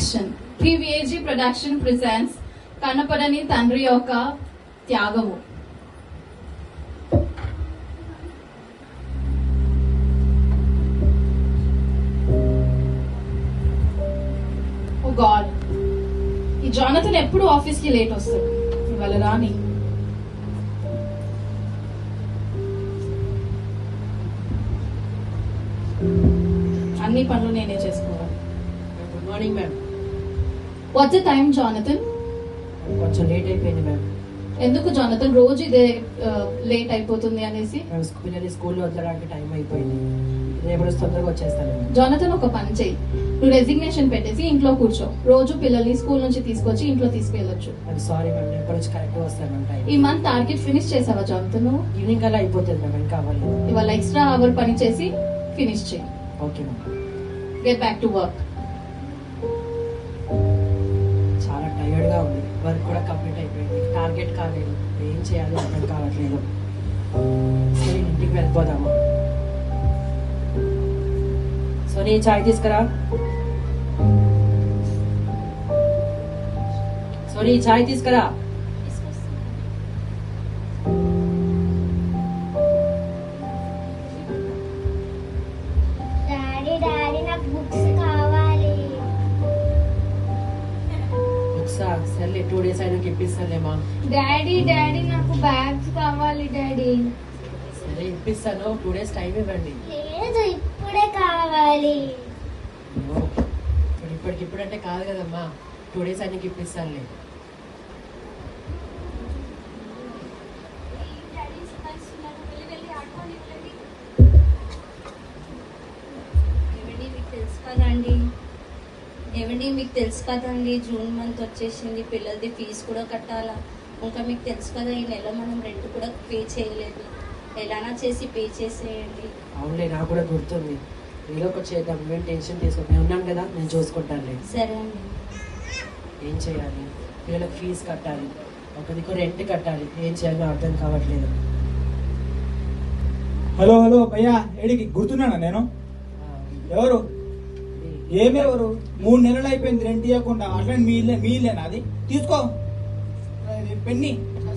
Action. PVAG production presents కనపడని తండ్రి యొక్క త్యాగము. ఓ గాడ్, ఈ జానథన్ ఎప్పుడు ఆఫీస్ కి లేట్ వస్తాడు. ఇవాళ రాని. అన్ని పనులు నేనే చేసుకోవాలి. Good morning ma'am. What's the time Jonathan? కొంచెం లేట్ అయిపోయింది మ్యామ్. ఎందుకు జానథన్ రోజు ఇదే లేట్ అయిపోతుంది అనేసి? పిల్లలు స్కూల్లో వదలడానికి టైం అయిపోయింది. రేపు తొందరగా వచ్చేస్తాను. జానథన్, ఒక పని చెయ్యి, నువ్వు రెసిగ్నేషన్ పెట్టేసి ఇంట్లో కూర్చో. రోజు పిల్లల్ని స్కూల్ నుంచి తీసుకొచ్చి ఇంట్లో తీసుకెళ్ళొచ్చు. సారీ మ్యామ్, నేను ఇప్పుడు కరెక్ట్ వస్తాను మ్యామ్. ఈ మంత్ టార్గెట్ ఫినిష్ చేసావా జానథన్? నువ్వు ఈవినింగ్ అలా అయిపోతుంది మ్యామ్, ఇంకా అవ్వాలి. ఇవాళ ఎక్స్ట్రా అవర్ పని చేసి ఫినిష్ చేయి. Okay ma'am. Get back to work. చాలా టైర్డ్ గా ఉంది. వర్క్ కూడా కంప్లీట్ అయిపోయింది. టార్గెట్ కాలేదు. ఏం చేయాలి అర్థం కావట్లేదు. సరే ఇంటికి వెళ్ళిపోదాము. సోనీ, చాయ్ తీసుకురా. సోనీ, చాయ్ తీసుకురా. సర్లే, 2 days అయినా ఇప్పిస్తానులేమా. డాడీ నాకు బ్యాగ్స్ కావాలి డాడీ. సరే ఇప్పిస్తాను, 2 days టైం ఇవ్వండి. లేదు, ఇప్పుడే కావాలి. ఇప్పటికిప్పుడు అంటే కాదు కదమ్మా, 2 days అయినా ఇప్పిస్తానులే. ఏమండి మీకు తెలుసు కదండి, జూన్ మంత్ వచ్చేసింది. పిల్లలది ఫీజు కూడా కట్టాలా. ఇంకా మీకు తెలుసు కదా, ఈ నెల మనం రెంట్ కూడా పే చేయలేదు. ఎలానా చేసి పే చేసేయండి. అవునులే, నాకు కూడా గుర్తుంది. ఏదో ఒకటి చేద్దాం, మేము టెన్షన్ తీసుకో. నేను ఉన్నాను కదా, నేను చూసుకుంటానులే. సరే అండి. ఏం చేయాలి? పిల్లలకు ఫీజు కట్టాలి, ఒక దిక్కు రెంట్ కట్టాలి. ఏం చేయాలో అర్థం కావట్లేదు. హలో భయ్యా, ఏడికి గుర్తున్నానా నేను? ఎవరు? ఏమెవరు? 3 నెలలు అయిపోయింది రెంట్ ఇవ్వకుండా. అట్లా మీ ఇల్లేనా అది? తీసుకో పెన్ని,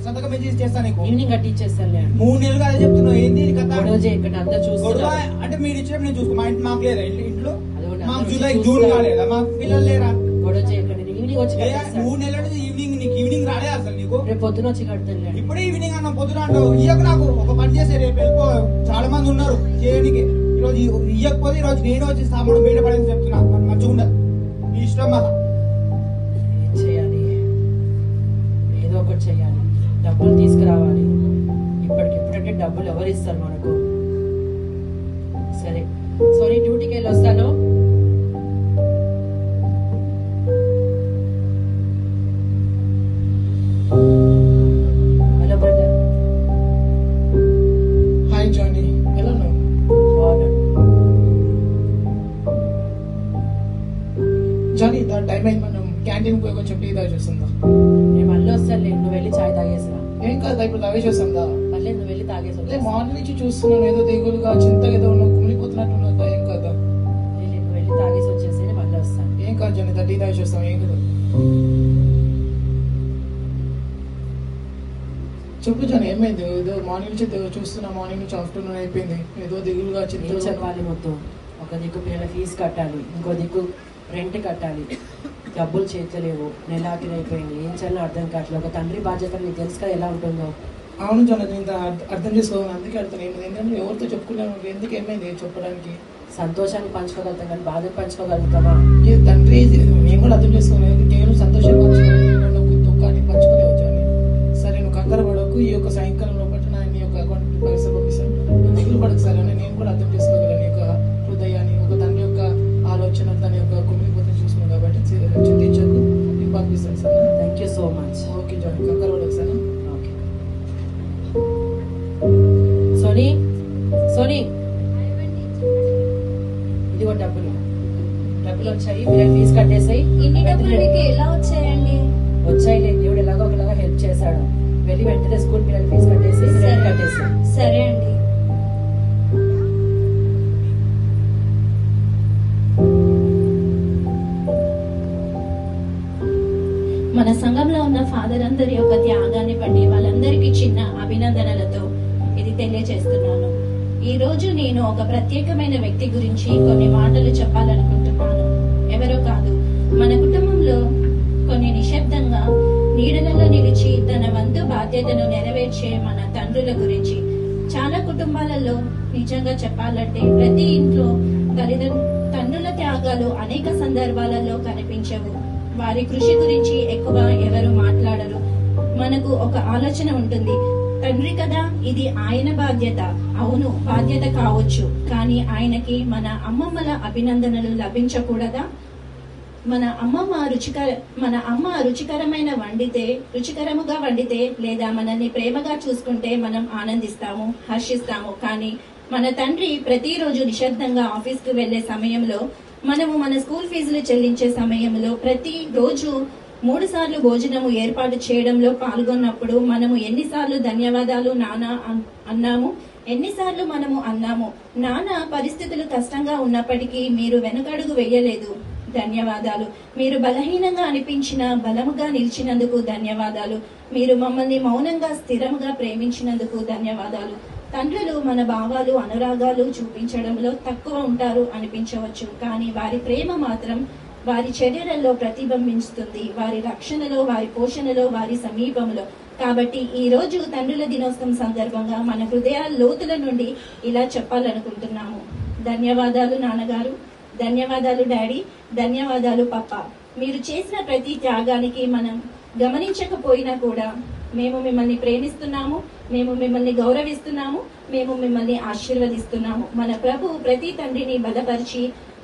సంతకం చేసి చేస్తా నీకు. ఈవినింగ్ కట్టించేస్తానులే. 3 నెలలు అదే చెప్తున్నావు. ఏంది రోజే ఇక్కడ అంతా చూసుకో. అంటే మీరు ఇచ్చినప్పుడు నేను చూసుకో. మా ఇంటి మాకు లేదా ఇంట్లో? మాకు జూన్ జూన్ కాలేదా? మాకు పిల్లలు లేరా? గొడవ చేయకండి. ఈవినింగ్ వచ్చి 3 నెలలు ఈవినింగ్. నీకు ఈవినింగ్ రాలే అసలు నీకు? రేపు పొద్దున వచ్చి కడతాను. ఇప్పుడే ఈవినింగ్ అన్న పొద్దున అంటావు. ఇయ్యకు నాకు ఒక పని చేసే, రేపు వెళ్ళిపో. చాలా మంది ఉన్నారు చేయడానికి. ఈరోజు ఇయ్యకపోతే ఈరోజు నేను వచ్చి సామాను బయట పడేసి చెప్తున్నా. మంచిగా ఉండదు. నీ ఇష్టం మళ్ళా. ఏం చేయాలి? ఏదో ఒకటి చేయాలి. డబ్బులు తీసుకురావాలి. ఇప్పటికిప్పుడంటే డబ్బులు ఎవరు ఇస్తారు మనకు? సరే సారీ, డ్యూటీకి వెళ్ళి వస్తాను. Hello brother. హాయ్ జానీ, ఎలా ఉన్నావు? జానీ, దాని టైం అయింది. మనం క్యాంటీన్ పోయి కొంచెం టీ తాగి చూస్తుందా? నేను మళ్ళీ వస్తానులే, నువ్వు వెళ్ళి చాయ్ తాగేసినా. ఏం కాదు, ఇప్పుడు తాగేసి వస్తుందా? మళ్ళీ నువ్వు వెళ్ళి తాగేసి అదే మార్నింగ్ నుంచి చూస్తున్నాను, ఏదో దిగులుగా చింతగా ఏదో కుమిలిపోతున్నట్టు ఉన్నదా? ఏం కదా, నువ్వు వెళ్ళి తాగేసి వచ్చేసి మళ్ళీ వస్తాను. ఏం కాదు జానీ, టీ తాగేసి వస్తాం. ఏం కదా, చెప్పు జానీ, ఏమైంది? ఏదో మార్నింగ్ నుంచి చూస్తున్నా, మార్నింగ్ నుంచి ఆఫ్టర్నూన్ అయిపోయింది. ఏదో దిగులుగా చింతగా చెప్పాలి. మొత్తం ఒక దిక్కు పిల్లల ఫీజు కట్టాలి, ఇంకో దిక్కు రెంట్ కట్టాలి. డబ్బులు చేతలేవు, నెలాఖరి అయిపోయింది. ఏం చేయాలో అర్థం కావట్లేదు. ఒక తండ్రి బాధ్యత నీకు తెలుసు కదా ఎలా ఉంటుందో. అవును జానీ, ఇంత అర్థం చేసుకోవాలి. అందుకే అర్థం ఏంటంటే ఎవరితో చెప్పుకున్నాము, ఎందుకు ఏమైంది చెప్పడానికి? సంతోషాన్ని పంచుకోగలుగుతాం కానీ బాధ పంచుకోగలుగుతామా? ఈ తండ్రి మేము కూడా అర్థం చేసుకోలేదు. కేవలం సంతోషాన్ని పంచుకోవాలి, దుఃఖాన్ని పంచుకోలేవు జానీ. సరే, నువ్వు కంగారు పడకు. ఈ యొక్క సాయంకాలంలో బట్టి నా నీ యొక్క అకౌంట్ పైసలు పంపిస్తాను. నువ్వు దిగులు పడకు. సరే అని నేను కూడా అర్థం చేసుకోగలను. నీ యొక్క హృదయాన్ని, ఒక తండ్రి యొక్క ఆలోచన, తన యొక్క కుమిలిపోతే చూసుకున్నాను కాబట్టి చింతించకు, నీకు పంపిస్తాను. Sir, thank you so much. Okay Johnny, కంగారు పడకు. Sir, okay. సోనీ, సోనీ, ఇదిగో డబ్బులు వచ్చాయి. మీరు ఫీజు కట్టేసాయి. ఇన్ని డబ్బులు మీకు ఎలా వచ్చాయండి? వచ్చాయిలే, దేవుడు ఎలాగో ఒకలాగా హెల్ప్ చేశాడు. వెళ్ళి వెంటనే స్కూల్ పిల్లలు ఫీజు కట్టేసి కట్టేసాయి. సరే అండి. మన సంఘంలో ఉన్న ఫాదర్ అందరి యొక్క త్యాగాన్ని బట్టి వాళ్ళందరికీ చిన్న అభినందనలతో ఇది తెలియజేస్తున్నాను. ఈ రోజు నేను ఒక ప్రత్యేకమైన వ్యక్తి గురించి కొన్ని మాటలు చెప్పాలనుకుంటున్నాను. ఎవరో కాదు, మన కుటుంబంలో కొన్ని నిశ్శబ్దంగా నీడలలో నిలిచి తన వంతు బాధ్యతను నెరవేర్చే మన తండ్రుల గురించి. చాలా కుటుంబాలలో నిజంగా చెప్పాలంటే ప్రతి ఇంట్లో తండ్రుల త్యాగాలు అనేక సందర్భాలలో కనిపించవు. వారి కృషి గురించి ఎక్కువ ఎవరు మాట్లాడరు. మనకు ఒక ఆలోచన ఉంటుంది, తండ్రి కదా, ఇది ఆయన బాధ్యత. అవును, బాధ్యత కావచ్చు, కానీ ఆయనకి మన అమ్మమ్మల అభినందనలు లభించకూడదా? మన అమ్మ రుచికరముగా వండితే లేదా మనల్ని ప్రేమగా చూసుకుంటే మనం ఆనందిస్తాము, హర్షిస్తాము. కానీ మన తండ్రి ప్రతిరోజు నిశ్శబ్దంగా ఆఫీస్ కు వెళ్లే సమయంలో, మనము మన స్కూల్ ఫీజులు చెల్లించే సమయంలో, ప్రతి రోజు 3 సార్లు భోజనము ఏర్పాటు చేయడంలో పాల్గొన్నప్పుడు మనము ఎన్నిసార్లు ధన్యవాదాలు నాన్న అన్నాము, ఎన్నిసార్లు మనము అన్నాము, నాన్న పరిస్థితులు కష్టంగా ఉన్నప్పటికీ మీరు వెనుకడుగు వేయలేదు, ధన్యవాదాలు. మీరు బలహీనంగా అనిపించిన బలముగా నిలిచినందుకు ధన్యవాదాలు. మీరు మమ్మల్ని మౌనంగా స్థిరముగా ప్రేమించినందుకు ధన్యవాదాలు. తండ్రులు మన భావాలు అనురాగాలు చూపించడంలో తక్కువ ఉంటారు అనిపించవచ్చు, కానీ వారి ప్రేమ మాత్రం వారి చర్యలలో ప్రతిబింబిస్తుంది, వారి రక్షణలో, వారి పోషణలో, వారి సమీపంలో. కాబట్టి ఈ రోజు తండ్రుల దినోత్సవం సందర్భంగా మన హృదయాల లోతుల నుండి ఇలా చెప్పాలనుకుంటున్నాము. ధన్యవాదాలు నాన్నగారు, ధన్యవాదాలు డాడీ, ధన్యవాదాలు పప్పా. మీరు చేసిన ప్రతి త్యాగానికి మనం గమనించకపోయినా కూడా మేము మిమ్మల్ని ప్రేమిస్తున్నాము, మేము మిమ్మల్ని గౌరవిస్తున్నాము, మేము మిమ్మల్ని ఆశీర్వదిస్తున్నాము. మన ప్రభు ప్రతి తండ్రిని బలపరిచి